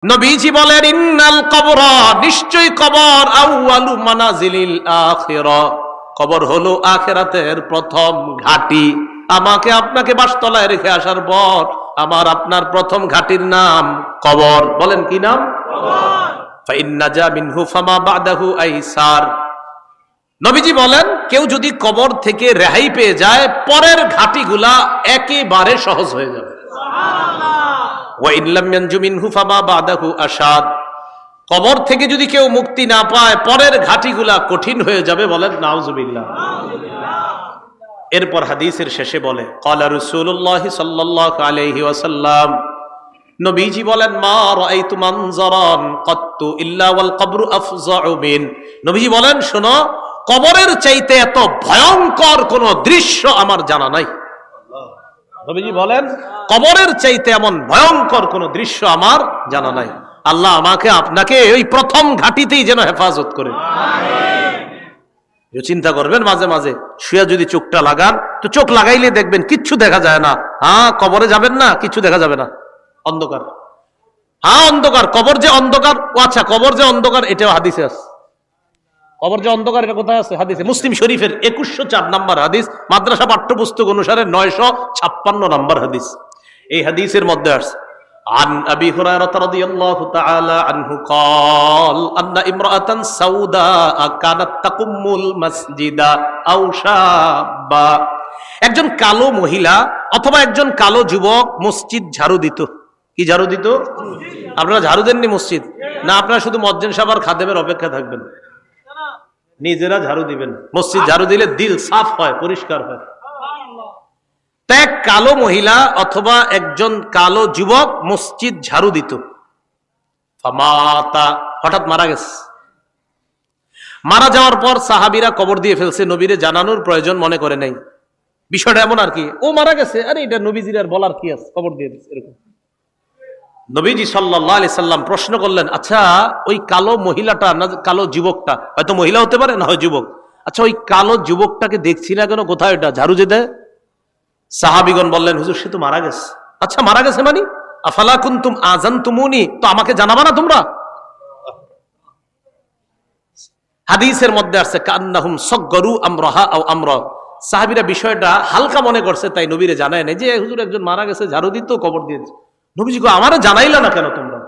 নবীজি বলেন ইন্নাল কবর, নিশ্চয় কবর আউয়ালু মানাজিলিল আখিরা, কবর হলো আখিরাতের প্রথম ঘাঁটি। আমাকে আপনাকে বাসতলায় রেখে আসার পর আমার আপনার প্রথম ঘাঁটির নাম কবর। বলেন কি নাম? কবর। ফাইন্নাজা মিনহু ফামা বাদাহু আইসার। নবীজি বলেন কেউ যদি কবর থেকে রেহাই পেয়ে যায় পরের ঘাঁটিগুলা একেবারে সহজ হয়ে যাবে। কবর থেকে যদি কেউ মুক্তি না পায় পরের ঘাটিগুলা কঠিন হয়ে যাবে। বলেন নাউজুবিল্লাহ। এরপর হাদিসের শেষে বলে ক্বালা রাসূলুল্লাহ সাল্লাল্লাহু আলাইহি ওয়াসাল্লাম, নবীজি বলেন মা রাআইতু মানজারান কাত্তু ইল্লা ওয়াল কবরু আফযাউ মিন। নবীজি বলেন শোনো, কবরের চাইতে এত ভয়ঙ্কর কোন দৃশ্য আমার জানা নাই। নবীজি বলেন কবরের চাইতে এমন ভয়ঙ্কর কোন দৃশ্য আমার জানা নাই। আল্লাহ আমাকে আপনাকে ওই প্রথম ঘাটিতেই যেন হেফাজত করে। চিন্তা করবেন মাঝে মাঝে শুয়ে যদি চোখটা লাগান, তো চোখ লাগাইলে দেখবেন কিচ্ছু দেখা যায় না। হ্যাঁ, কবরে যাবেন না, কিছু দেখা যাবে না, অন্ধকার। হ্যাঁ অন্ধকার, কবর যে অন্ধকার। ও আচ্ছা, কবর যে অন্ধকার এটাও হাদিসে আছে। কবর যে অন্ধকার এটা কোথায় আছে? হাদিসে। মুসলিম শরীফের 2104 নম্বর হাদিস, মাদ্রাসা পাঠ্যপুস্তক অনুসারে 956 নম্বর হাদিস। এই হাদিসের মধ্যে আছে عن أبي هريرة رضي الله تعالى عنه قال أن امرأة سوداء كانت تقم المسجد أو شابا। একজন কালো মহিলা অথবা একজন কালো যুবক মসজিদ ঝাড়ু দিত। কি ঝাড়ু দিত? আপনারা ঝাড়ু দেননি মসজিদ? না, আপনারা শুধু মুয়াজ্জিন সাহেব আর খাদেমের অপেক্ষা থাকবেন, নিজেরা ঝাড়ু দিবেন। মসজিদ ঝাড়ু দিলে দিল সাফ হয়, পরিষ্কার হয়। এক কালো মহিলা অথবা একজন কালো যুবক মসজিদ ঝাড়ু দিত। হঠাৎ মারা গেছে। মারা যাওয়ার পর সাহাবীরা কবর দিয়ে ফেলছে, নবীরে জানানোর প্রয়োজন মনে করে নাই। বিষয়টা এমন আর কি, ও মারা গেছে, আরে এটা নবীজির আর বলার কি আছে, কবর দিয়ে দিচ্ছে এরকম। নবীজি সাল্লাল্লাহু আলাইহি সাল্লাম প্রশ্ন করলেন, আচ্ছা ওই কালো মহিলাটা না কালো যুবকটা, হয়তো মহিলা হতে পারে না হয় যুবক, আচ্ছা ওই কালো যুবকটাকে দেখছি না কেন, কোথায় এটা ঝাড়ু যে দেয়? সাহাবীগণ বললেন হুজুর সে তো মারা গেছে। আচ্ছা মারা গেছে মানে? আফালা কুনতুম আযানতুমুনি, তো আমাকে জানাবা না তোমরা? হাদিসের মধ্যে আছে কান্নাহুম সাগগারু আমরাহা আও আমরা। সাহাবীরা বিষয়টা হালকা মনে করছে, তাই নবীরে জানায় নাই যে হুজুর একজন মারা গেছে, ঝাড়ু দিত, কবর দিয়ে দিত। নবীজি কো আমারে জানাইলা না কেন তোমরা?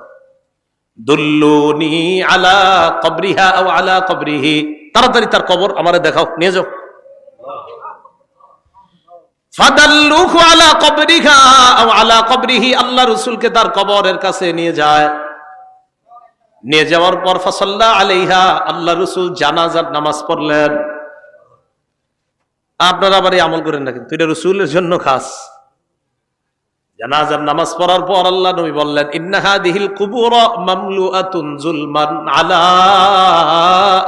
দুল্লুনি আলা কবরিহা আও আলা কবরিহি, তাড়াতাড়ি তার কবর আমারে দেখাও, নিয়ে যাও। ফাদাল্লুহু আলা কবরিহা আও আলা কবরিহি, আল্লাহ রাসূলকে তার কবরের কাছে নিয়ে যায়। নিয়ে যাওয়ার পর ফাসাল্লা আলাইহা, আল্লাহ রাসূল জানাজার নামাজ পড়লেন। আপনারা আবার এই আমল করেন না, কিন্তু এটা রাসূলের জন্য খাস। জানাজার নামাজ পড়ার পর আল্লাহ নবী বললেন ইন্না হাদিহিল কুবুর মামলুআতুন যুলমান আলা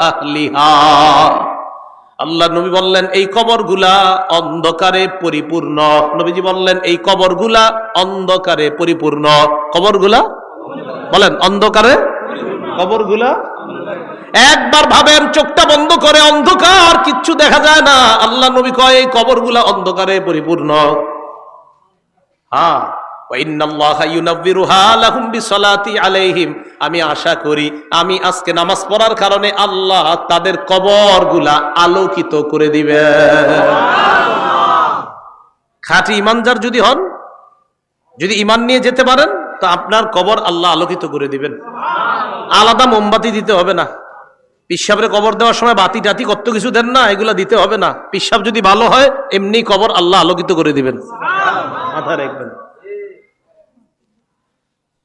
আহলিহা। আল্লাহ নবী বললেন এই কবরগুলা অন্ধকারে পরিপূর্ণ। নবীজি বললেন এই কবরগুলা অন্ধকারে পরিপূর্ণ। কবরগুলা বলেন অন্ধকারে, কবরগুলা একবার ভাবেন চোখটা বন্ধ করে, অন্ধকার, কিচ্ছু দেখা যায় না। আল্লাহ নবী কয় এই কবরগুলা অন্ধকারে পরিপূর্ণ। হ্যাঁ, আমি আশা করি আমি আজকে নামাজ পড়ার কারণে আল্লাহ তাদের কবরগুলা আলোকিত করে দিবে। খাঁটি ইমানদার যদি হন, যদি ইমান নিয়ে যেতে পারেন, তো আপনার কবর আল্লাহ আলোকিত করে দিবেন। আলাদা মোমবাতি দিতে হবে না। পিসাবের কবর দেওয়ার সময় বাতি টাতি কত কিছু দেন না, এগুলা দিতে হবে না। পিসাব যদি ভালো হয় এমনি কবর আল্লাহ আলোকিত করে দিবেন। মাথা রাখবেন।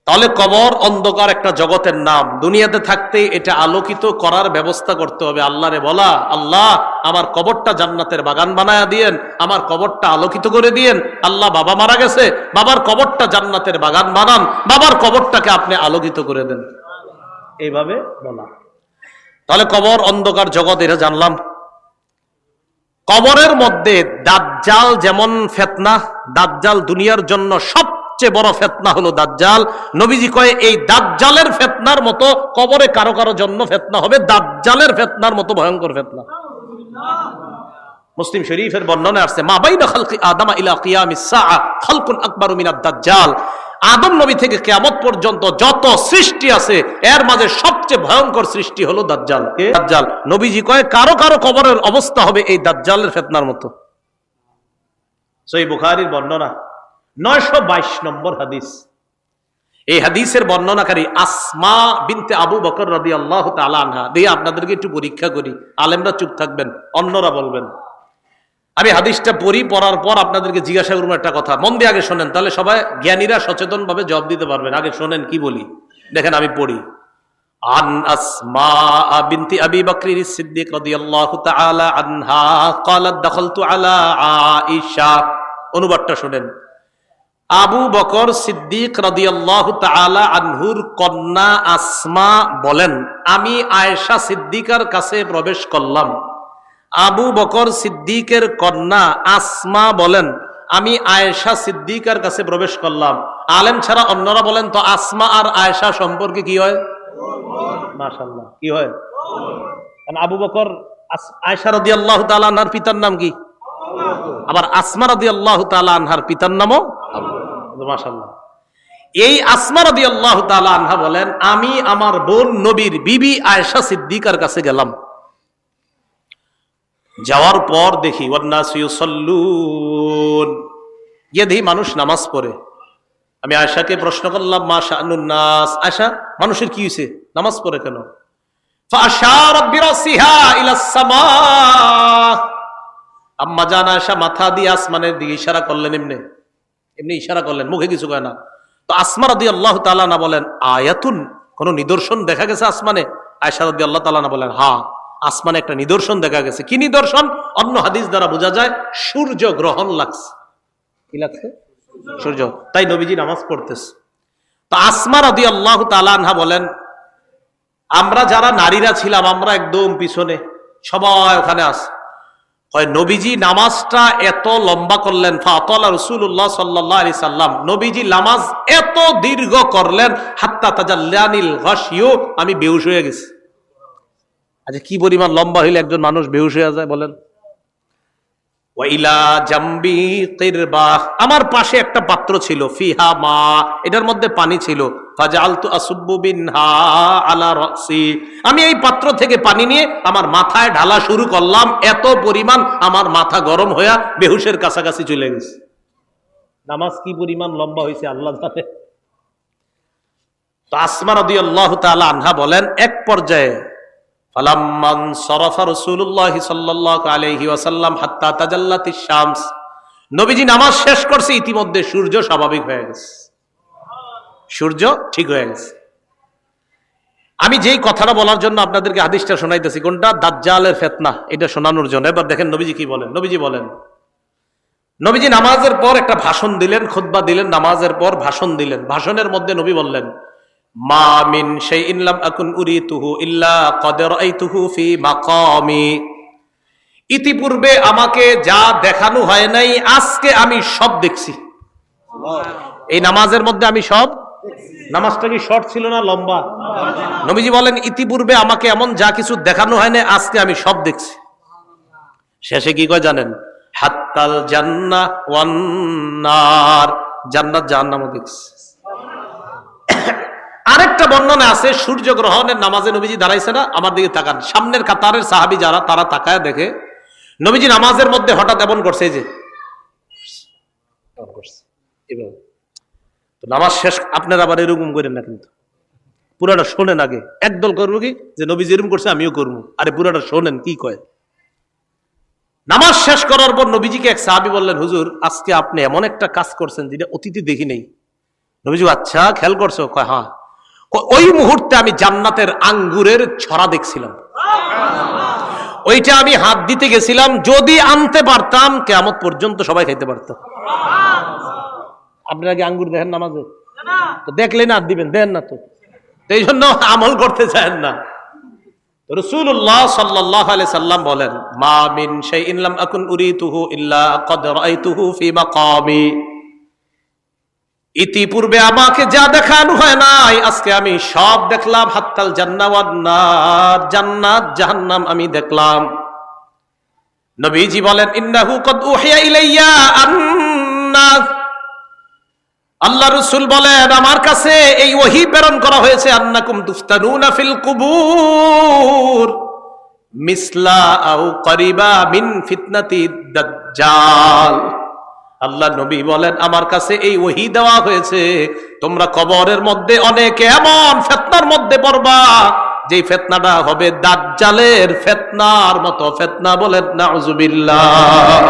তাহলে কবর অন্ধকার একটা জগতের নাম। দুনিয়াতে থাকতে এটা আলোকিত করার ব্যবস্থা করতে হবে। আল্লাহরে বলা, আল্লাহ আমার কবরটা জান্নাতের বাগান বানায়া দিয়েন, আমার কবরটা আলোকিত করে দিয়েন। আল্লাহ বাবা মারা গেছে, বাবার কবরটা জান্নাতের বাগান বানান, বাবার কবরটাকে আপনি আলোকিত করে দেন, এইভাবে বলা। তাহলে কবর অন্ধকার জগৎ, এটা জানলাম। কবরের মধ্যে দাজ্জাল যেমন ফিতনা, দাজ্জাল দুনিয়ার জন্য সবচেয়ে বড় ফিতনা হলো দাজ্জাল। নবীজি কয় এই দাজ্জালের ফিতনার মতো কবরে কারো কারো জন্য ফিতনা হবে, দাজ্জালের ফিতনার মতো ভয়ঙ্কর ফিতনা। মুসলিম শরীফের বর্ণনা আসছে মা বাইনা খালকি আদম ইলা কিয়ামিস সাআ খালকুন আকবারু মিনাদ দাজ্জাল। আদম নবী থেকে কিয়ামত পর্যন্ত যত সৃষ্টি আছে এর মাঝে সবচেয়ে ভয়ঙ্কর সৃষ্টি হলো দাজ্জাল। কে? দাজ্জাল। নবীজি কয় কারো কারো কবরের অবস্থা হবে এই দাজ্জালের ফিতনার মতো। সহিহ বুখারীর বর্ণনা 922 নম্বর হাদিস। এই হাদিসের বর্ণনাকারী আসমা বিনতে আবু বকর রাদিয়াল্লাহু তাআলা আনহা। দিয়ে আপনাদেরকে একটু পরীক্ষা করি, আলেমরা চুপ থাকবেন, অন্যরা বলবেন। আমি হাদিসটা পড়ার পর আপনাদেরকে জিজ্ঞাসা করবো একটা কথা, মন দিয়ে আগে শোনেন, তাহলে সবাই জ্ঞানীরা সচেতন ভাবে জবাব দিতে পারবেন। আগে শোনেন কি বলি, দেখেন আমি পড়ি। আন আসমা বিনতি আবি বকর সিদ্দিক রাদিয়াল্লাহু তাআলা আনহা ক্বালাত দাখালতু আলা আয়েশা। অনুবাদটা শোনেন। আবু বকর সিদ্দিক রাদিয়াল্লাহু তাআলা আনহুর কন্যা আসমা বলেন, আমি আয়েশা সিদ্দিকার কাছে প্রবেশ করলাম। আবু বকর সিদ্দিকের কন্যা আসমা বলেন, আমি আয়েশা সিদ্দিকার কাছে প্রবেশ করলাম। আলেম ছাড়া অন্যরা বলেন তো আসমা আর আয়েশা সম্পর্কে কি হয়? মাশাআল্লাহ, কি হয়? কারণ আবু বকর আয়েশা রাদিয়াল্লাহু তাআলা আনহার পিতার নাম কি? আবার আসমা রাদিয়াল্লাহু তাআলা আনহার পিতার নামও আবু। মাশাআল্লাহ। এই আসমা রাদিয়াল্লাহু তাআলা আনহা বলেন, আমি আমার বোন নবীর বিবি আয়েশা সিদ্দিকার কাছে গেলাম। যাওয়ার পর দেখি ওয়ান্নাসু ইউসাল্লুন, গিয়ে দেখি মানুষ নামাজ পড়ে। আমি আয়েশাকে প্রশ্ন করলাম, মা শাআনুন নাস, আয়েশা মানুষের কি হয়েছে, নামাজ পড়ে কেন? ফাআশারাত বিরাসিহা ইলাস সামা, আম্মা জান আয়েশা মাথা দিয়ে আসমানের দিকে ইশারা করলেন, এমনি ইশারা করলেন, মুখে কিছু কয় না। তো আসমা রাদিয়াল্লাহু তাআলা না বলেন, আয়াতুন, কোন নিদর্শন দেখা গেছে আসমানে? আয়েশা রাদিয়াল্লাহু তাআলা না বলেন, হ্যাঁ আসমানে একটা নিদর্শন দেখা গেছে। কি নিদর্শন? অন্য হাদিস দ্বারা বোঝা যায় সূর্য গ্রহণ লাগছে। কি লাগছে? সূর্য। তাই নবীজি নামাজ পড়তেছে। তো আসমা রাদিয়াল্লাহু তাআলা আনহা বলেন, আমরা যারা নারীরা ছিলাম আমরা একদম পিছনে, সবাই ওখানে আছে। নবীজি নামাজটা এত লম্বা করলেন, ফাতালা রাসূলুল্লাহ সাল্লাল্লাহু আলাইহি সাল্লাম, নবীজি নামাজ এত দীর্ঘ করলেন, হাত্তা তাজাল্লানিল গাশিয়ু, আমি বেহুশ হয়ে গেছি। আচ্ছা কি পরিমাণ লম্বা হইলে একজন মানুষ বেহুশ হয়ে যায় বলেন? ওয়াইলা জাম্বি কিরবা, আমার পাশে একটা পাত্র ছিল, ফিহা মা, এটার মধ্যে পানি ছিল। ফাজালতু আসুব্বু বিনহা আলা রাসি, আমি এই পাত্র থেকে পানি নিয়ে আমার মাথায় ঢালা শুরু করলাম। এত পরিমাণ আমার মাথা গরম হয়ে বেহুশের কাছাকাছি চলে গেছে। নামাজ কি পরিমাণ লম্বা হয়েছে আল্লাহ জানে। তো আসমা রাদিয়াল্লাহু তাআলা আনহা বলেন, এক পর্যায়ে ফালাম্মান সরাফা রাসূলুল্লাহ সাল্লাল্লাহু আলাইহি ওয়াসাল্লাম হাত্তা তাজাল্লাতিশ শামস, নবীজি নামাজ শেষ করছে, ইতিমধ্যে সূর্য স্বাভাবিক হয়ে গেছে, সূর্য ঠিক হয়ে গেছে। আমি যেই কথাটা বলার জন্য আপনাদেরকে হাদিসটা শোনাইতেছি, কোনটা? দাজ্জালের ফিতনা, এটা শোনানোর জন্য। এবার দেখেন নবীজি কি বলেন। নবীজি বলেন, নবীজি নামাজের পর একটা ভাষণ দিলেন, খুতবা দিলেন, নামাজের পর ভাষণ দিলেন। ভাষণের মধ্যে নবী বললেন, মা মিন শাইইন লাম আকুন উরিতুহু ইল্লা ক্বাদ রাআইতুহু ফি মাকামি, ইতিপূর্বে আমাকে যা দেখানো হয় নাই আজকে আমি সব দেখছি। এই নামাজের মধ্যে আমি সব। নামাজটা কি শর্ট ছিল না লম্বা? নবীজি বলেন, ইতিপূর্বে আমাকে এমন যা কিছু দেখানো হয় না আজকে আমি সব দেখছি। শেষে কি কয় জানেন? হাত্তাল জান্নাহ ওয়ান নার, জান্নাত জাহান্নামও দেখছি। আরেকটা বর্ণনা আছে, সূর্য গ্রহণের নামাজে নবীজি দাঁড়াইছে না, আমার দিকে তাকান, সামনের কাতারের সাহাবী যারা, তারা তাকায় দেখে নবীজি নামাজের মধ্যে হঠাৎ এমন করছে, যে তো নামাজ শেষ। আপনারা আবার এরকম করেন না, কিন্তু পুরাটা শোনেন আগে। একদল করবো কি যে নবীজি এরকম করছে আমিও করবো, আরে পুরাটা শোনেন কি কয়। নামাজ শেষ করার পর নবীজিকে এক সাহাবী বললেন, হুজুর আজকে আপনি এমন একটা কাজ করছেন যেটা অতীতে দেখি নেই। নবীজি, আচ্ছা খেয়াল করছো? কয় হ্যাঁ। ওই মুহূর্তে আমি জান্নাতের আঙ্গুরের ছড়া দেখছিলাম, ওইটা আমি হাত দিতে গেছিলাম, যদি আনতে পারতাম কিয়ামত পর্যন্ত সবাই খাইতে পারত। আপনারা কি আঙ্গুর দেখেন নামাজে? তো দেখলেই না হাত দিবেন, দেন না তো, এই জন্য আমল করতে চান না। রাসূলুল্লাহ সাল্লাল্লাহু আলাইহি সাল্লাম বলেন, মা মিন শাইইন লাম আকুন উরিতুহু ইল্লা ক্বাদ রাআইতুহু ফি মাকামি, ইতিপূর্বে আমাকে যা দেখানো হয় নাই আজকে আমি সব দেখলাম। হাত্তাল জান্নাহ ওয়ান নার, জান্নাত জাহান্নাম আমি দেখলাম। নবীজি বলেন, ইন্নাহু ক্বাদ উহিয়া ইলাইয়া আন্না আল্লাহ রাসূল বলেন আমার কাছে এই ওহী প্রেরণ করা হয়েছে আন্নাকুম তুফতানুনা ফিল কুবুর মিসলা আও করিবা মিন ফিতনাতি দাজ্জাল। আল্লাহ নবী বলেন আমার কাছে এই ওহী দেওয়া হয়েছে তোমরা কবরের মধ্যে অনেক এমন ফিতনার মধ্যে পড়বা যে ফিতনাটা হবে দাজ্জালের ফিতনার মতো ফিতনা। বলেন নাউজুবিল্লাহ।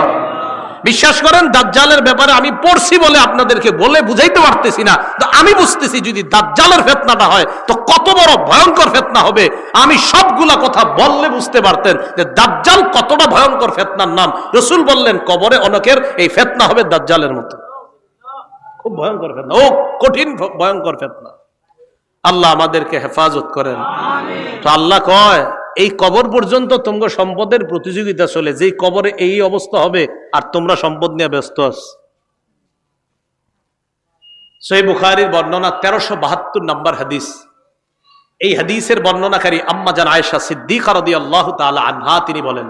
বিশ্বাস করেন দাজ্জালের ব্যাপারে আমি পড়ছি বলে আপনাদেরকে বলে বুঝাইতে পারতেছি না, তো আমি বুঝতেছি যদি দাজ্জালের ফিতনাটা হয় তো কত বড় ভয়ঙ্কর ফিতনা হবে। আমি সবগুলা কথা বললে বুঝতে পারতেন যে দাজ্জাল কতটা ভয়ঙ্কর ফিতনার নাম। রাসূল বললেন কবরে অনেকের এই ফিতনা হবে দাজ্জালের মতো, খুব ভয়ঙ্কর ফিতনা, ও কঠিন ভয়ঙ্কর ফিতনা। আল্লাহ আমাদেরকে হেফাজত করেন। তো আল্লাহ কয় এই কবর পর্যন্ত তোমরা সম্পদের প্রতিযোগিতা চলে, যেই কবরে এই অবস্থা হবে আর তোমরা সম্পদ নিয়ে ব্যস্ত আছো। সহিহ বুখারীর বর্ণনা 1372 নম্বর হাদিস। এই হাদিসের বর্ণনাকারী আম্মা জান আয়েশা সিদ্দিকা রাদিয়াল্লাহু তাআলা আনহা তিনি বলেন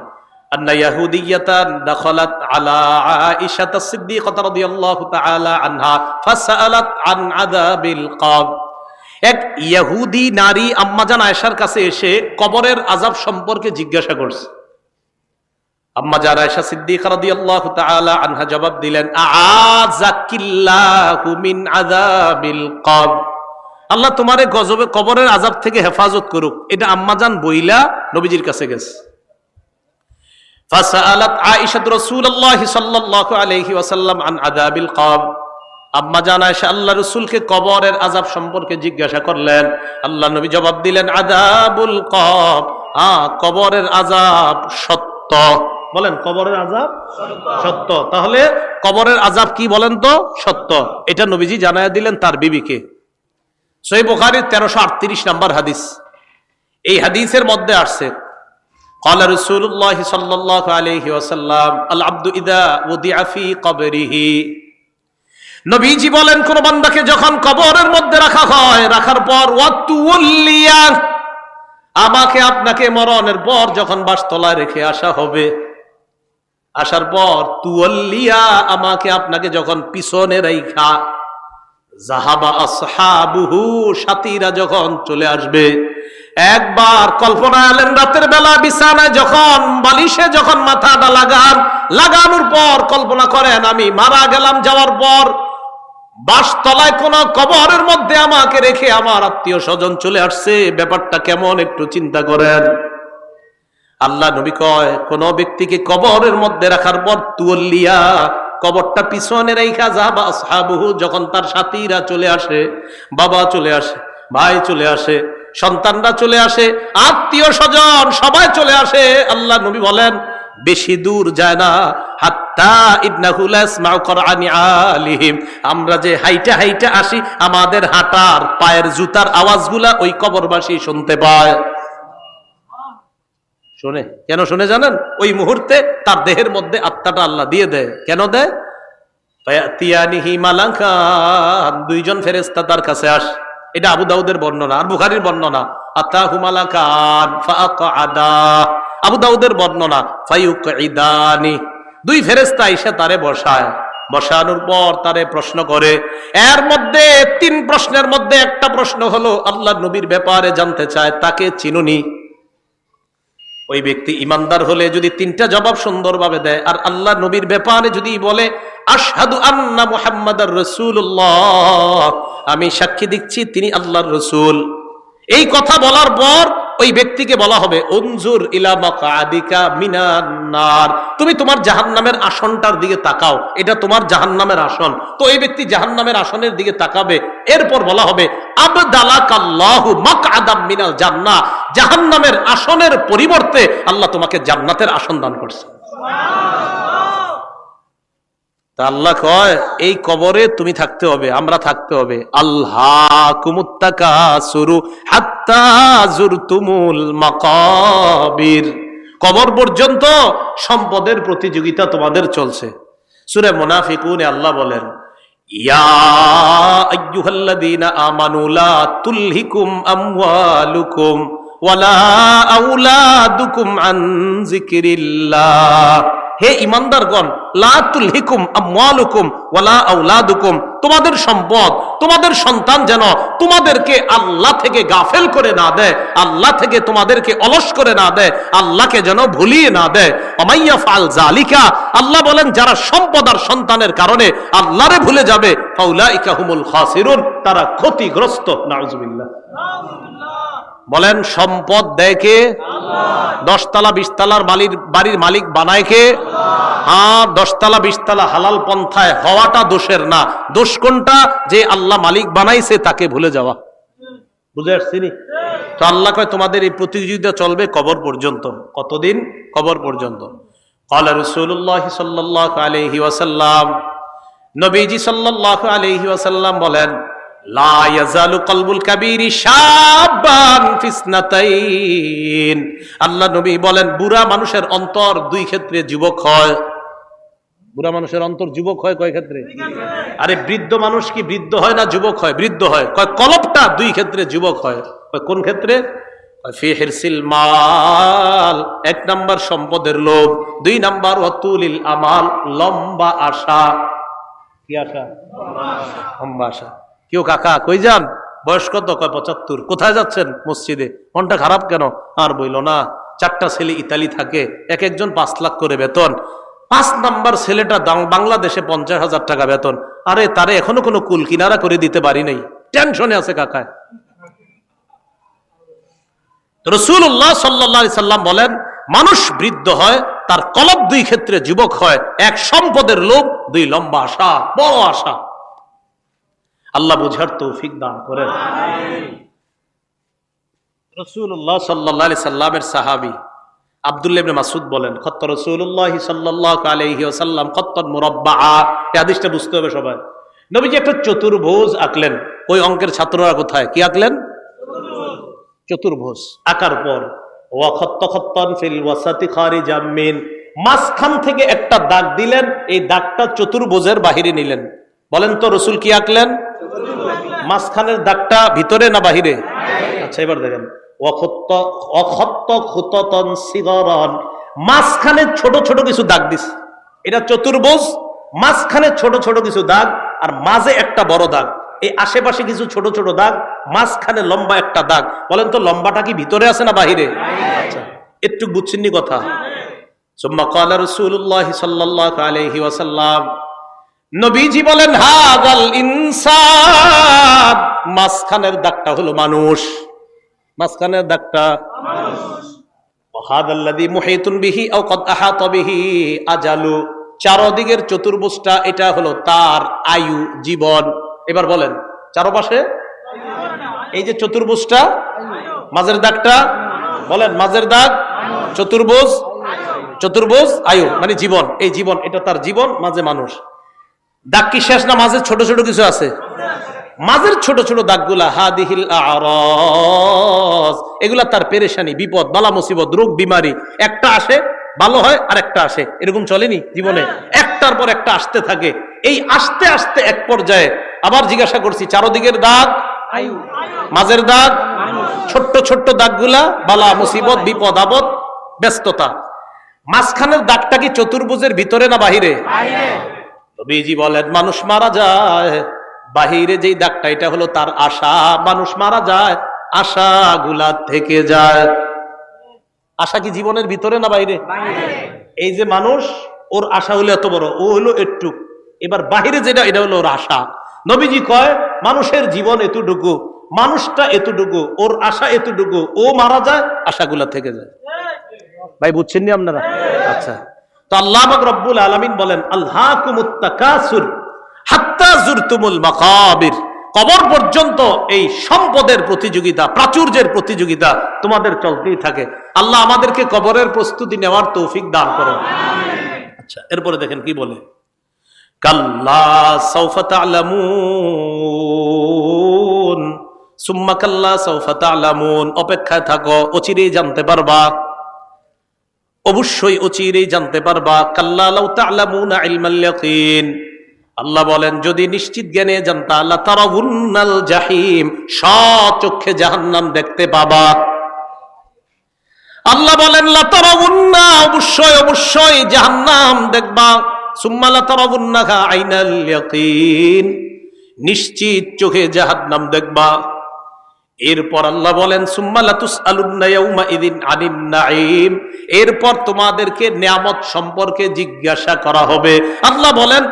আন্না ইয়াহুদিয়াতান দাখালাত আলা আয়েশা সিদ্দিকা রাদিয়াল্লাহু তাআলা আনহা ফাসালাত আন আযাবিল কবর। এক ইহুদি নারী আম্মাজান আয়েশার কাছে এসে কবরের আযাব সম্পর্কে জিজ্ঞাসা করছে। আম্মাজান আয়েশা সিদ্দিকা রাদিয়াল্লাহু তাআলা আনহা জবাব দিলেন আযাকিল্লাহু মিন আযাবিল কবর। আল্লাহ তোমারে গজবে কবরের আযাব থেকে হেফাজত করুক, এটা আম্মাজান বইলা নবীজির কাছে গেছে। ফাসালাত আয়েশা রাসূলুল্লাহ সাল্লাল্লাহু আলাইহি ওয়াসাল্লাম আন আযাবিল কবর। আম্মা জান আয়েশা আল্লাহ রাসূলকে কবরের আযাব সম্পর্কে জিজ্ঞাসা করলেন। আল্লাহ নবী জবাব দিলেন আযাবুল কবর, কবরের আযাব সত্য। বলেন কবরের আযাব সত্য। তাহলে কবরের আযাব কি বলেন তো? সত্য। এটা নবীজি জানায়া দিলেন তার বিবিকে। সহিহ বুখারীর 1338 নম্বর হাদিস। এই হাদিসের মধ্যে আসছে قال رسول الله صلى الله عليه وسلم العبد اذا وضع في قبره। নবীজি বলেন কোন বান্দাকে যখন কবরের মধ্যে রাখা হয়, রাখার পর ওয়াতুল্লিয়া, আমাকে আপনাকে মরণের পর যখন বাসতলায় রেখে আসা হবে, আসার পর তুল্লিয়া, আমাকে আপনাকে যখন পিছনে রাইখা যাহাবা আসহাবুহু, সাথীরা যখন চলে আসবে। একবার কল্পনা আলেন রাতের বেলা বিছানায় যখন বালিশে যখন মাথাটা লাগানোর পর কল্পনা করেন আমি মারা গেলাম, যাওয়ার পর বাসতলায় কোন কবরের মধ্যে আমাকে রেখে আমার আত্মীয় স্বজন চলে আসছে, ব্যাপারটা কেমন একটু চিন্তা করেন। আল্লাহ নবী কয় কোন ব্যক্তিকে কবরের মধ্যে রাখার পর তুল্লিয়া, কবরটা পিছনে রেখা যাবা আসহাবুহু, যখন তার সাথীরা চলে আসে, বাবা চলে আসে, ভাই চলে আসে, সন্তানরা চলে আসে, আত্মীয় স্বজন সবাই চলে আসে। আল্লাহ নবী বলেন বেশি দূর যায় না, হাত্তা ইন্নাহু লা ইয়াসমাউ কুরআনি আলিহিম, আমরা যে হাইটা হাইটা আসি আমাদের হাঁটার পায়ের জুতার আওয়াজগুলা ওই কবরবাসী শুনতে পায়। শুনে কেন শুনে জানেন? ওই মুহূর্তে তার দেহের মধ্যে আত্মাটা আল্লাহ দিয়ে দেয়। কেন দেয়? ফায়াতিয়ানিহি মালাকান, দুইজন ফেরেশতা তার কাছে আসে। এটা আবু দাউদের বর্ণনা আর বুখারীর বর্ণনা। আতাহু মালাকান ফাআকআদা, আবু দাউদের বর্ণনা ফায়ুকঈদানি, দুই ফেরেশতা এসে তারে বসায়, বসানোর পর তারে প্রশ্ন করে। এর মধ্যে তিন প্রশ্নের মধ্যে একটা প্রশ্ন হলো আল্লাহ নবীর ব্যাপারে জানতে চায়, তাকে চিনুনি? ওই ব্যক্তি ইমানদার হলে যদি তিনটা জবাব সুন্দরভাবে দেয় আর আল্লাহ নবীর ব্যাপারে যদি বলে আশহাদু আন্না মুহাম্মাদার রাসূলুল্লাহ, আমি সাক্ষী দিচ্ছি তিনি আল্লাহর রাসূল, এই কথা বলার পর ওই ব্যক্তিকে বলা হবে উনজুর ইলা মাকআদিকা মিনান নার, তুমি তোমার জাহান্নামের আসনটার দিকে তাকাও, এটা তোমার জাহান্নামের আসন। তো এই ব্যক্তি জাহান্নামের আসনের দিকে তাকাবে। এরপর বলা হবে আবদালাকাল্লাহু মাকআদাম মিনাল জান্নাহ, জাহান্নামের আসনের পরিবর্তে আল্লাহ তোমাকে জান্নাতের আসন দান করছে। তা আল্লাহ কয় এই কবরে তুমি থাকতে হবে, আমরা থাকতে হবে। আল্লাহকুমুত তাকাসুরু হাত্তা যুরতুমুল মাকাবির, কবর পর্যন্ত সম্পদের প্রতিযোগিতা তোমাদের চলছে। সূরা মুনাফিকুনে আল্লাহ বলেন ইয়া আইয়ুহাল্লাযীনা আমানু লা তুলহিকুম আমওয়ালুকুম ওয়ালা আওলাদুকুম আন যিকরিল্লাহ, হে ঈমানদারগণ লা তুলহিকুম আমওয়ালুকুম ওয়ালা আওলাদুকুম, তোমাদের সম্পদ, তোমাদের সন্তান যেন তোমাদেরকে আল্লাহ থেকে গাফেল করে না দেয়, আল্লাহ থেকে তোমাদেরকে অলস করে না দেয়, আল্লাহকে যেন ভুলিয়ে না দেয়। ওমাইয়া ফাল জালিকা, আল্লাহ বলেন যারা সম্পদ আর সন্তানের কারণে আল্লাহরে ভুলে যাবে, ফাউলাইকা হুমুল খাসিরুন, তারা ক্ষতিগ্রস্ত। নাউজুবিল্লাহ। বলেন সম্পদ দেয় কে? 10 তলা 20 তলার বাড়ির মালিক বানায় কে? হ্যাঁ, 10 তলা 20 তলা হালাল পন্থায় হওয়াটা দোষের না। দোষ কোনটা? যে আল্লাহ মালিক বানাইছে তাকে ভুলে যাওয়া। বুঝে আসছি? তো আল্লাহ কয় তোমাদের এই প্রতিযোগিতা চলবে কবর পর্যন্ত। কতদিন? কবর পর্যন্ত। ক্বালা রাসূলুল্লাহ সাল্লাল্লাহু আলাইহি ওয়াসাল্লাম, নবীজি সাল্লাল্লাহু আলাইহি ওয়াসাল্লাম বলেন, লা ইয়াজালু কলবুল কাবীরি শাবান ফিসনাতাইন। আল্লাহ নবী বলেন বুড়া মানুষের অন্তর দুই ক্ষেত্রে যুবক হয়। বুড়া মানুষের অন্তর যুবক হয় কয় ক্ষেত্রে? আরে বৃদ্ধ মানুষ কি বৃদ্ধ হয় না যুবক হয়? বৃদ্ধ হয়। কয় কলবটা দুই ক্ষেত্রে যুবক হয়। কয় কোন ক্ষেত্রে? ফি হিরসিল মাল, 1 নাম্বার সম্পদের লোভ, 2 নাম্বার ওয়াতুলিল আমাল, লম্বা আশা। কি আশা? লম্বা আশা। কেউ কাকা কই যান? বয়স কত? কয় 75। কোথায় যাচ্ছেন? মসজিদে। মনটা খারাপ কেন? আর বইল না, 4টা ছেলে ইতালি থাকে, এক একজন 5 লাখ করে বেতন। 5 নাম্বার ছেলেটা বাংলাদেশে 50,000 টাকা বেতন। আরে তারে এখনো কোনো কুল কিনারা করে দিতে পারি নাই, টেনশনে আছে কাকায়। রাসূলুল্লাহ সাল্লাল্লাহু আলাইহি সাল্লাম বলেন মানুষ বৃদ্ধ হয়, তার কলব দুই ক্ষেত্রে যুবক হয়। 1 সম্পদের লোভ, 2 লম্বা আশা, বড় আশা। আল্লাহ বুঝার তৌফিক দান করেন। রাসূলুল্লাহ সাল্লাল্লাহু আলাইহি সাল্লামের সাহাবী আব্দুল্লাহ ইবনে মাসউদ বলেন, খত্ত রাসূলুল্লাহ সাল্লাল্লাহু আলাইহি ওয়াসাল্লাম খত্তান মুরাব্বাআ। এই হাদিসটা বুঝতে হবে সবাই। নবীজি একটা চতুর্ভুজ আঁকলেন। ওই অঙ্কের ছাত্ররা কোথায়? কি আঁকলেন? চতুর্ভুজ আঁকার পর ওয়া খত্ত খত্তান ফিল ওয়াসাতি খারিজাম মিন, মাঝখান থেকে একটা দাগ দিলেন। এই দাগটা চতুর্ভুজের বাহিরে নিলেন। বলেন তো রাসূল কি আঁকলেন? মাঝখানের দাগটা ভিতরে না বাহিরে? আচ্ছা এবার দেখেন, মাঝখানে ছোট ছোট কিছু দাগ দিস। এটা চতুর্ভুজ, মাঝখানে ছোট ছোট কিছু দাগ, আর মাঝে একটা বড় দাগ। এই আশেপাশে কিছু ছোট ছোট দাগ, মাঝখানে লম্বা একটা দাগ। বলেন তো লম্বাটা কি ভিতরে আছে না বাহিরে? আচ্ছা একটু বুঝছেন নি কথা? সুম্মা ক্বালা রাসূলুল্লাহ সাল্লাল্লাহু আলাইহি ওয়াসাল্লাম, নবীজি বলেন হাযাল ইনসান, মাঝখানের দাগটা হলো মানুষ। মাঝখানের দাগটা মানুষ। ওয়াহাদাল্লাযী মুহিতুন বিহি আও ক্বাদ আহাতা বিহি আজালু, চারদিকের চতুর্ভুজটা এটা হলো তার আয়ু, জীবন। এবার বলেন চারপাশে এই যে চতুর্ভুজটা, মাঝের দাগটা বলেন, মাঝের দাগ চতুর্ভুজ, চতুর্ভুজ আয়ু মানে জীবন। এই জীবন, এটা তার জীবন, মাঝে মানুষ। দাগ কি শেষ না মাঝে ছোট ছোট কিছু আছে? মাঝের ছোট ছোট দাগগুলা হাদিহিল আরাজ, এগুলা তার পেরেশানি, বিপদ, বালা মুসিবত, রোগ বিমারি। একটা আসে ভালো হয় আর একটা আসে, এরকম চলেনি জীবনে? একটার পর একটা আসতে থাকে। এই আসতে আসতে এক পর্যায়ে আবার জিজ্ঞাসা করছি, চারদিকের দাগ আয়ু, মাঝের দাগ ছোট্ট ছোট্ট দাগগুলা বালা মুসিবত, বিপদ আপদ, ব্যস্ততা। মাঝখানের দাগটা কি চতুর্ভুজের ভিতরে না বাহিরে? নবীজি বলেন মানুষ মারা যায়, বাহিরে যেই দাগটা এটা হলো তার আশা। মানুষ মারা যায়, আশাগুলা থেকে যায়। আশা কি জীবনের ভিতরে না বাইরে? এই যে মানুষ, ওর আশা হলো এত বড়, ও হলো একটু। এবার বাহিরে যেটা, এটা হলো ওর আশা। নবীজি কয় মানুষের জীবন এতটুকু, মানুষটা এতটুকু, ওর আশা এতটুকু, ও মারা যায়, আশাগুলা থেকে যায়। ভাই বুঝছেন নি আপনারা? আচ্ছা, তো আল্লাহ পাক রব্বুল আলামিন বলেন আলহাকুমুত তাকাসুর হাত্তা জুরতুমুল মাকাবির, কবর পর্যন্ত এই সম্পদের প্রতিযোগিতা, প্রাচুর্যের প্রতিযোগিতা তোমাদের চলতেই থাকে। আল্লাহ আমাদেরকে কবরের প্রস্তুতি নেওয়ার তৌফিক দান করুন। আচ্ছা এরপরে দেখেন কি বলে, কাল্লা সাউফা তা'লামুন সুম্মা কাল্লা সাউফা তা'লামুন, অপেক্ষায় থাকো, অচিরেই জানতে পারবা, অবশ্যই অচিরেই জানতে পারবা। কাল্লা লাউ তা'লামুনা ইলমাল ইয়াকিন, আল্লাহ বলেন যদি নিশ্চিত জ্ঞানে জানতা লাতারাউন্নাল জাহিম, স্বচক্ষে জাহান্নাম দেখতে পাবা। আল্লাহ বলেন লাতারাউন্না, অবশ্যই অবশ্যই জাহান্নাম দেখবা। সুম্মা লাতারাবুন্নাহা আইনাল ইয়াকিন, নিশ্চিত চোখে জাহান্নাম দেখবা। এরপর আল্লাহ বলেন সুম্মা লাতুসআলুন্না ইয়াউমা ইযিন আনিন নাঈম, এরপর তোমাদেরকে নিয়ামত সম্পর্কে জিজ্ঞাসা করা হবে। আল্লাহ বলেন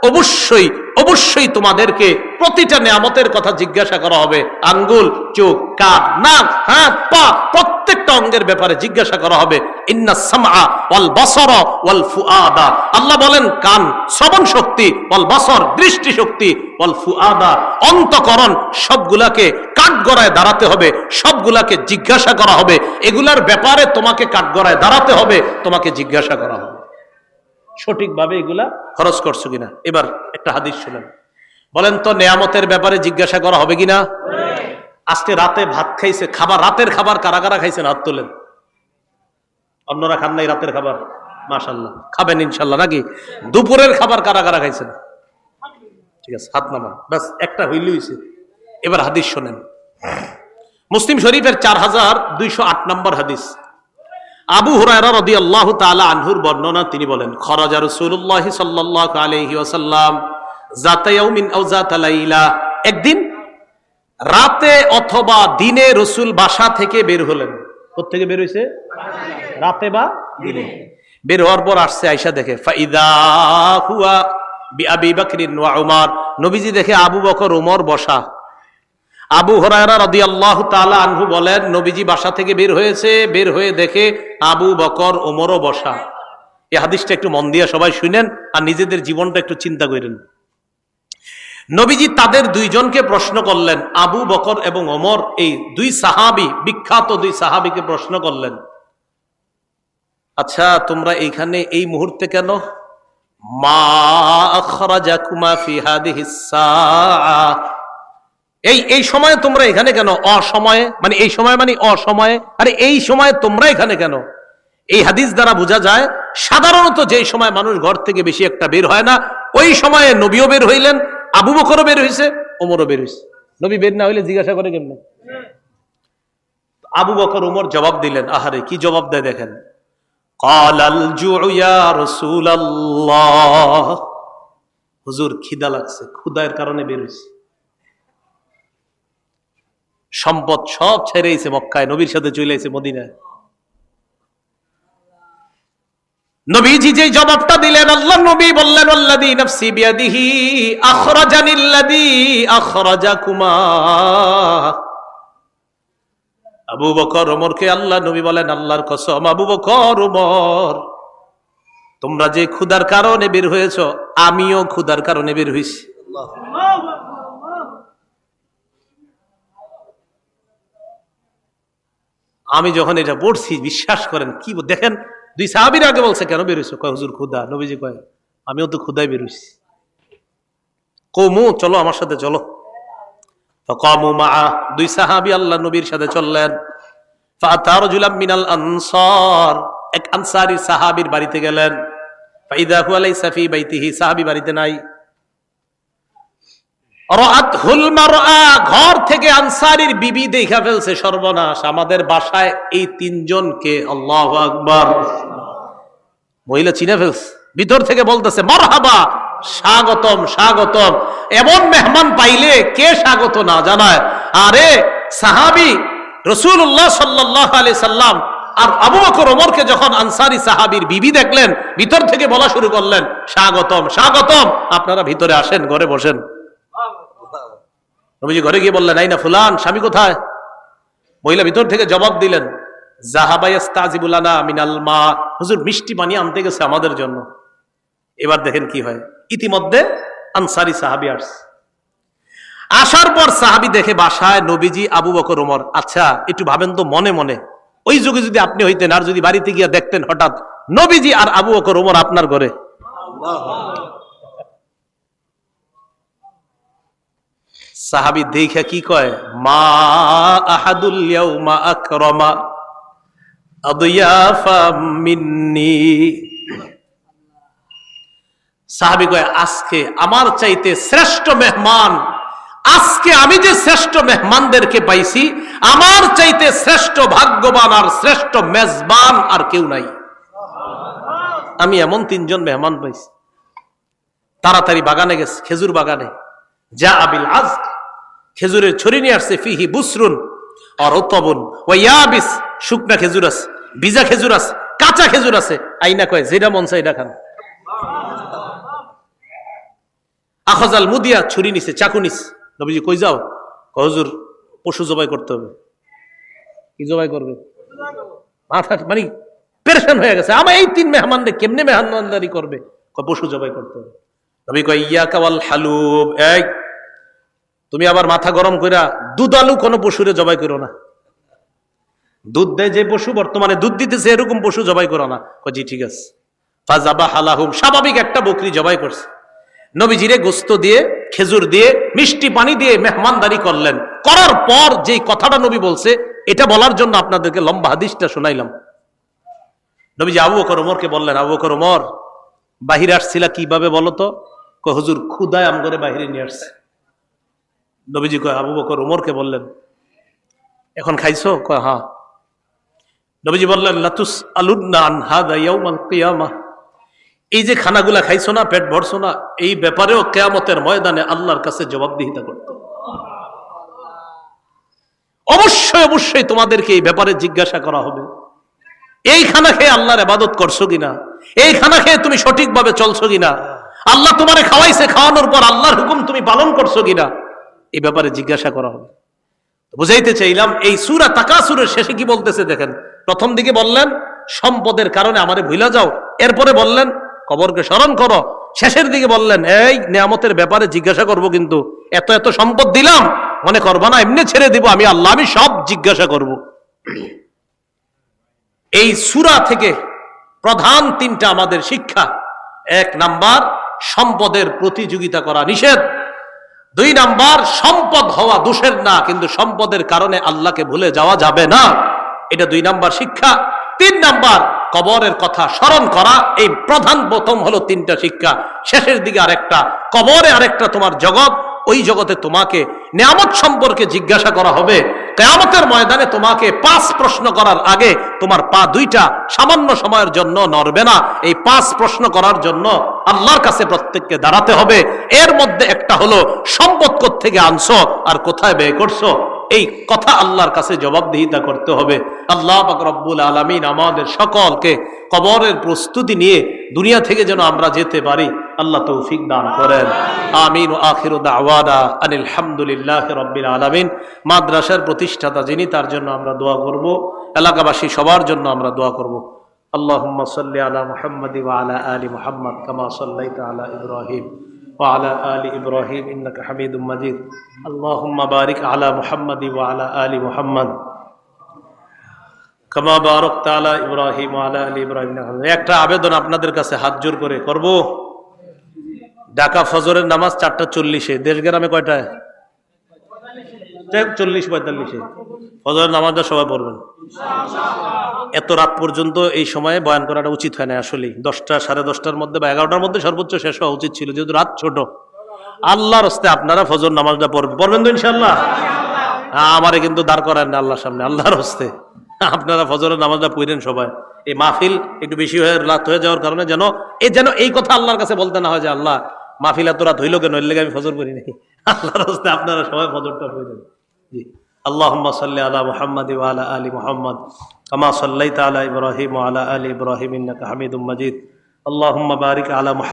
অবশ্যই অবশ্যই তোমাদেরকে প্রতিটা নিয়ামতের কথা জিজ্ঞাসা করা হবে। আঙ্গুল, চোখ, কান, নাক, হাত, পা, প্রত্যেকটা অঙ্গের ব্যাপারে জিজ্ঞাসা করা হবে। ইন্নাস সামআ ওয়াল বাসারা ওয়াল ফুআদা, আল্লাহ বলেন কান শ্রবণ শক্তি, ওয়াল বাসর দৃষ্টি শক্তি, ওয়াল ফুআদা অন্তঃকরণ, সবগুলাকে কাঠগড়ায় দাঁড়াতে হবে, সবগুলাকে জিজ্ঞাসা করা হবে। এগুলার ব্যাপারে তোমাকে কাঠগড়ায় দাঁড়াতে হবে, তোমাকে জিজ্ঞাসা করা হবে সঠিকভাবে এগুলা খরচ করছো কিনা। এবার একটা হাদিস শুনেন, বলেন তো নেয়ামতের ব্যাপারে জিজ্ঞাসা করা হবে কিনা? আজকে রাতে ভাত খাইছে, খাবার, রাতের খাবার কারা কারা খাইছেন হাত তোলেন। অন্যরা খান নাই রাতের খাবার? মাশাআল্লাহ, খাবেন ইনশাআল্লাহ নাকি? দুপুরের খাবার কারা কারা খাইছেন? ঠিক আছে, হাত নামান, ব্যাস একটা হইল হইছে। এবার হাদিস শোনেন, মুসলিম শরীফের 4208 নম্বর হাদিস। আবু হুরায়রা রাদিয়াল্লাহু তাআলা আনহুর বর্ণনা, তিনি বলেন খরাজা রাসূলুল্লাহ সাল্লাল্লাহু আলাইহি ওয়াসাল্লাম যাতা ইয়াউমিন আও যাতা লাইলা, একদিন রাতে অথবা দিনে রাসূল বাসা থেকে বের হলেন। কোথা থেকে বের হইছে? রাতে বা দিনে। বের হওয়ার পর আসছে, আয়েশা দেখে ফাইদা হুয়া বিআবি বকরিন ওয়া উমর, নবীজি দেখে আবু বকর ওমর বসা। আবু হুরায়রা রাদিয়াল্লাহু তাআলা আনহু বলেন নবীজি বাসা থেকে বের হয়েছে, বের হয়ে দেখে আবু বকর ওমরও বসা। এই হাদিসটা একটু মন দিয়ে সবাই শুনেন আর নিজেদের জীবনটা একটু চিন্তা করেন। নবীজি তাদের দুইজনকে প্রশ্ন করলেন, আবু বকর এবং ওমর, এই দুই সাহাবী, বিখ্যাত দুই সাহাবীকে প্রশ্ন করলেন, আচ্ছা তোমরা এইখানে এই মুহূর্তে কেন? মা আখরাজাকুমা ফি হাদিহিস সাআ, এই সময়ে তোমরা এখানে কেন? অসময়ে মানে এই সময় মানে অসময়ে, আরে এই সময়ে তোমরা এখানে কেন? এই হাদিস দ্বারা বোঝা যায় সাধারণত যে সময় মানুষ ঘর থেকে বেশি একটা বের হয় না, ওই সময়ে নবীও বের হইলেন, আবু বকরও বের হইছে, ওমরও বের হইছে। নবী বের না হইলে জিজ্ঞাসা করে কেমনে? আবু বকর ওমর জবাব দিলেন, আহারে কি জবাব দেয় দেখেন, ক্বালাল জুউ ইয়া রাসূলুল্লাহ, হুজুর খিদা লাগছে, ক্ষুধার কারণে বের হইছে। সম্পদ সব ছেড়েছে মক্কায়, নবীর সাথে চলে এসেছে মদিনায়। নবীজি যে জবাবটা দিলেন, আল্লাহ নবী বললেন আল্লাযী নাফসি বিয়াদিহি আখরাজানিল্লাযী আখরাজাকুমা। আবু বকর ওমরকে আল্লাহ নবী বলেন, আল্লাহর কসম আবু বকর ওমর, তোমরা যে ক্ষুধার কারণে বের হয়েছ, আমিও ক্ষুধার কারণে বের হইছি। আমি যখন এটা পড়ছি, বিশ্বাস করেন কি দেখেন, দুই সাহাবীর আগে বলছে কেন বের হইছো? কয় হুজুর ক্ষুধা। নবীজি কয় আমিও তো ক্ষুধায় বের হইছি। কওমু চলো আমার সাথে চলো। ফাকামু মাআ, দুই সাহাবী আল্লাহ নবীর সাথে চললেন। ফাআতা রাজুলাম মিনাল আনসার, এক আনসারী সাহাবীর বাড়িতে গেলেন। ফাইদা হুয়া লাইসা ফি বাইতিহি, সাহাবী বাড়িতে নাই। রাআতহুল মারআ, ঘর থেকে আনসারীর বিবি দেখা ফেলছে, সর্বনাশ, আমাদের বাসায় এই তিনজনকে, আল্লাহু আকবার, মহিলা চিনে ফেলছে। ভিতর থেকে বলতেছে মারহাবা, স্বাগতম স্বাগতম। এমন মেহমান পাইলে কে স্বাগত না জানায়? আরে সাহাবী রাসূলুল্লাহ সাল্লাল্লাহু আলাইহি সাল্লাম আর আবু বকর ওমরকে যখন আনসারী সাহাবীর বিবি দেখলেন, ভিতর থেকে বলা শুরু করলেন স্বাগতম স্বাগতম, আপনারা ভিতরে আসেন, ঘরে বসেন। নবীজি ঘরে গিয়ে বললেন আইনা ফুলান, স্বামী কোথায়? মহিলা ভিতর থেকে জবাব দিলেন যাহাবা ইস্তাজিবু লানা মিনাল মা, হুজুর মিষ্টি পানি আনতে গেছে আমাদের জন্য। এবার দেখেন কি হয়, ইতিমধ্যে আনসারী সাহাবী আসছে। আসার পর সাহাবী দেখে বাসায় নবীজি, আবু বকর ওমর। আচ্ছা একটু ভাবেন তো মনে মনে, ওই যুগে যদি আপনি হইতেন আর যদি বাড়িতে গিয়ে দেখতেন হঠাৎ নবীজি আর আবু বকর ওমর আপনার ঘরে, সাহাবী দেখে কি কয়, মা আহাদুল ইয়াউমা আকরামা আদিয়াফা মিন্নি। সাহাবী কয় আজকে আমার চাইতে শ্রেষ্ঠ মেহমান, আজকে আমি যে শ্রেষ্ঠ মেহমানদেরকে পাইছি, আমার চাইতে শ্রেষ্ঠ ভাগ্যবান আর শ্রেষ্ঠ মেজবান আর কেউ নাই। আমি এমন তিনজন মেহমান পাইছি। তাড়াতাড়ি বাগানে গেছে, খেজুর বাগানে। যা আবিল আজ, খেজুরের ছড়ি নিয়ে আসছে, ফিহি বুসরুন আর রতবুন ওয়া ইয়াবিস, শুকনা খেজুর আছে, ভিজা খেজুর আছে, কাঁচা খেজুর আছে। আইনা কয় যেটা মন চায় এটা খান। আখজাল মুদিয়া, ছুরি নিছে, চাকু নিছে। নবীজি কই যাও? হুজুর পশু জবাই করতে হবে। কি জবাই করবে? মাথা মানে পেরেশান হয়ে গেছে, আমার এই 3 মেহমানদের কেমনে মেহমানদারি করবে? পশু জবাই করতে হবে। নবী কয় ইয়াকা ওয়াল হালুব, এই তুমি আবার মাথা গরম কইরা দুধ আলু কোনো পশুরে জবাই করো না। দুধ দেয় যে পশু, বর্তমানে দুধ দিতেছে, এরকম পশু জবাই করো না। জি ঠিক আছে। ফাজাবা হালাহুম, স্বাভাবিক একটা বকরি জবাই করছে। নবীজিরে গোস্ত দিয়ে, খেজুর দিয়ে, মিষ্টি পানি দিয়ে মেহমানদারি করলেন। করার পর যেই কথাটা নবী বলছে, এটা বলার জন্য আপনাদেরকে লম্বা হাদিসটা শোনাইলাম। নবীজি আবু বকর ওমরকে বললেন, আবু বকর ওমর, বাহিরে আসছিলা কিভাবে বলো তো? কয় হুজুর ক্ষুধায় আম করে বাহিরে নিয়ে আসছে। নবীজি কয় আবু বকর ওমরকে বললেন, এখন খাইছো? কয় হ্যাঁ। নবীজি বললেন, লাতুস আলুন্না আন হাদা ইয়াউমাল কিয়ামাহ, এই যে খানাগুলা খাইছো না, পেট ভরছো না, এই ব্যাপারেও কিয়ামতের ময়দানে আল্লাহর কাছে জবাবদিহিতা করতে হবে। অবশ্যই অবশ্যই তোমাদেরকে এই ব্যাপারে জিজ্ঞাসা করা হবে। এই খানা খেয়ে আল্লাহর ইবাদত করছো কিনা? এই খানা খেয়ে তুমি সঠিকভাবে চলছো কিনা? আল্লাহ তোমারে খাওয়াইছে, খাওয়ানোর পর আল্লাহর হুকুম তুমি পালন করছো কিনা? এই ব্যাপারে জিজ্ঞাসা করা হবে। বুঝাইতে চাইলাম, এই সূরা তাকাসুরের শেষে কি বলতেছে দেখেন। প্রথম দিকে বললেন সম্পদের কারণে আমারে ভুলা যাও, এরপরে বললেন কবরকে স্মরণ করো, শেষের দিকে বললেন এই নিয়ামতের ব্যাপারে জিজ্ঞাসা করব, কিন্তু এত এত সম্পদ দিলাম মনে করবা না এমনি ছেড়ে দিব আমি আল্লাহ, আমি সব জিজ্ঞাসা করব। এই সূরা থেকে প্রধান 3টা আমাদের শিক্ষা। 1 নাম্বার, সম্পদের প্রতিযোগিতা করা নিষেধ। 2 নাম্বার, সম্পদ হওয়া দোষের না, কিন্তু সম্পদের কারণে আল্লাহকে ভুলে যাওয়া যাবে না, এটা 2 নাম্বার শিক্ষা। 3 নাম্বার, কবরের কথা স্মরণ করা। এই প্রধান প্রথম হলো 3টা শিক্ষা। শেষের দিকে আরেকটা, কবরে আরেকটা তোমার জগৎ, ওই জগতে তোমাকে নিয়ামত সম্পর্কে জিজ্ঞাসা করা হবে। কিয়ামতের ময়দানে তোমাকে 5 প্রশ্ন করার আগে তোমার পা 2টা সামান্য সময়ের জন্য নড়বে না। এই 5 প্রশ্ন করার জন্য আল্লাহর কাছে প্রত্যেককে দাঁড়াতে হবে। এর মধ্যে একটা হলো সম্পদ কোত্থেকে আনছো আর কোথায় ব্যয় করছো, এই কথা আল্লাহর কাছে জবাবদিহিতা করতে হবে। আল্লাহ পাক রব্বুল আলামিন আমাদের সকলকে কবরের প্রস্তুতি নিয়ে দুনিয়া থেকে যেন আমরা যেতে পারি, আল্লাহ তৌফিক দান করেন। আমিন। ওয়া আখিরু দাওয়ানা আনিল হামদুলিল্লাহি রাব্বিল আলামিন। মাদ্রাসার প্রতিষ্ঠাতা যিনি, তার জন্য আমরা দোয়া করব, এলাকাবাসী সবার জন্য আমরা দোয়া করব। আল্লাহুম্মা সাল্লি আলা মুহাম্মাদি ওয়া আলা আলি মুহাম্মাদ কামা সাল্লাইতা আলা ইব্রাহিম وعلى آل إبراهيم إنك حميد مجيد اللهم بارك على محمد وعلى آل محمد كما باركت على إبراهيم وعلى آل إبراهيم إنك حميد। একটা আবেদন আপনাদের কাছে হাত জোর করে করব। ঢাকা ফজরের নামাজ 4:40-এ, দেশ গ্রামে কয়টায়? 40-45-এ ফজরের নামাজটা সবাই পড়বেন এত রাত পর্যন্ত। এই সময়ে বয়ান করাটা উচিত হয় না আসলে। 10টা, 10:30টার মধ্যে বা 11টার মধ্যে সর্বোচ্চ শেষ হওয়া উচিত ছিল, যেহেতু রাত ছোট। আল্লাহর রাস্তায় আপনারা ফজর নামাজটা পড়বেন তো ইনশাআল্লাহ। আমারে কিন্তু দাঁড় করেন না আল্লাহর সামনে, আল্লাহর রাস্তায় আপনারা ফজরের নামাজটা পড়েন সবাই। এই মাহফিল একটু বেশি হয়ে রাত হয়ে যাওয়ার কারণে যেন এই কথা আল্লাহর কাছে বলতে না হয় যে আল্লাহ মাহফিল এত রাত হইল কেন, এর লেগে আমি ফজর করি নাকি। আল্লাহর রাস্তায় আপনারা সবাই ফজরটা পড়েন। জি। اللهم صل على محمد وعلى آل محمد كما صليت على إبراهيم وعلى آل إبراهيم إنك حميد مجيد اللهم بارك على محمد